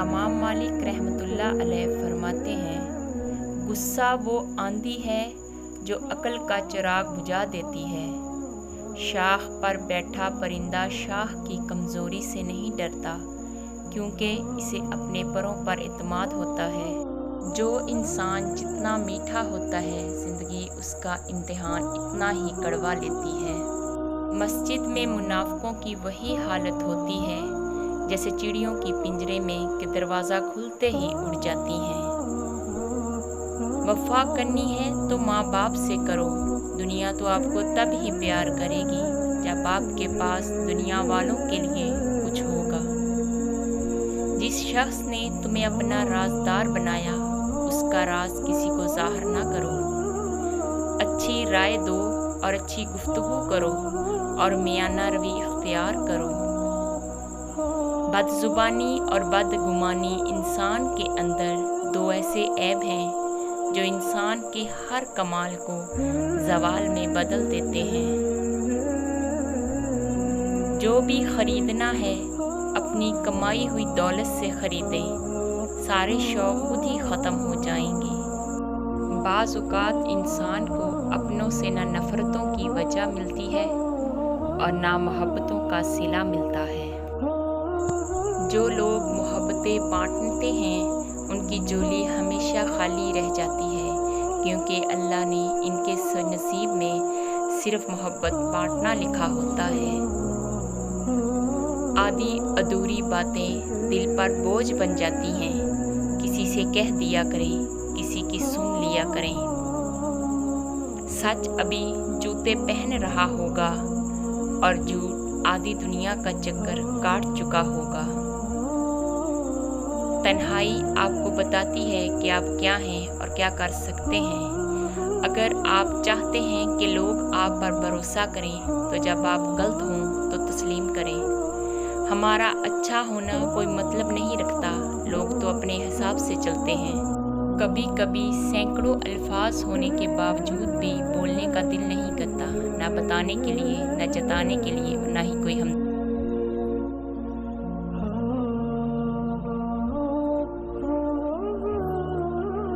امام مالک رحمۃ اللہ علیہ فرماتے ہیں، غصہ وہ آندھی ہے جو عقل کا چراغ بجھا دیتی ہے۔ شاخ پر بیٹھا پرندہ شاخ کی کمزوری سے نہیں ڈرتا، کیونکہ اسے اپنے پروں پر اعتماد ہوتا ہے۔ جو انسان جتنا میٹھا ہوتا ہے، زندگی اس کا امتحان اتنا ہی کڑوا لیتی ہے۔ مسجد میں منافقوں کی وہی حالت ہوتی ہے جیسے چڑیوں کی پنجرے میں کہ دروازہ کھلتے ہی اڑ جاتی ہیں۔ وفا کرنی ہے تو ماں باپ سے کرو، دنیا تو آپ کو تب ہی پیار کرے گی جب آپ کے پاس دنیا والوں کے لیے کچھ ہوگا۔ جس شخص نے تمہیں اپنا رازدار بنایا، اس کا راز کسی کو ظاہر نہ کرو۔ اچھی رائے دو اور اچھی گفتگو کرو اور میانہ روی اختیار کرو۔ بد زبانی اور بد گمانی انسان کے اندر دو ایسے عیب ہیں جو انسان کے ہر کمال کو زوال میں بدل دیتے ہیں۔ جو بھی خریدنا ہے اپنی کمائی ہوئی دولت سے خریدے، سارے شوق خود ہی ختم ہو جائیں گے۔ بعض اوقات انسان کو اپنوں سے نہ نفرتوں کی وجہ ملتی ہے اور نہ محبتوں کا صلہ ملتا ہے۔ جو لوگ محبتیں بانٹتے ہیں ان کی جھولی ہمیشہ خالی رہ جاتی ہے، کیونکہ اللہ نے ان کے نصیب میں صرف محبت بانٹنا لکھا ہوتا ہے۔ آدھی ادھوری باتیں دل پر بوجھ بن جاتی ہیں، کسی سے کہہ دیا کریں، کسی کی سن لیا کریں۔ سچ ابھی جوتے پہن رہا ہوگا اور جھوٹ آدھی دنیا کا چکر کاٹ چکا ہوگا۔ تنہائی آپ کو بتاتی ہے کہ آپ کیا ہیں اور کیا کر سکتے ہیں۔ اگر آپ چاہتے ہیں کہ لوگ آپ پر بھروسہ کریں تو جب آپ غلط ہوں تو تسلیم کریں۔ ہمارا اچھا ہونا کوئی مطلب نہیں رکھتا، لوگ تو اپنے حساب سے چلتے ہیں۔ کبھی کبھی سینکڑوں الفاظ ہونے کے باوجود بھی بولنے کا دل نہیں کرتا، نہ بتانے کے لیے، نہ جتانے کے لیے، نہ ہی کوئی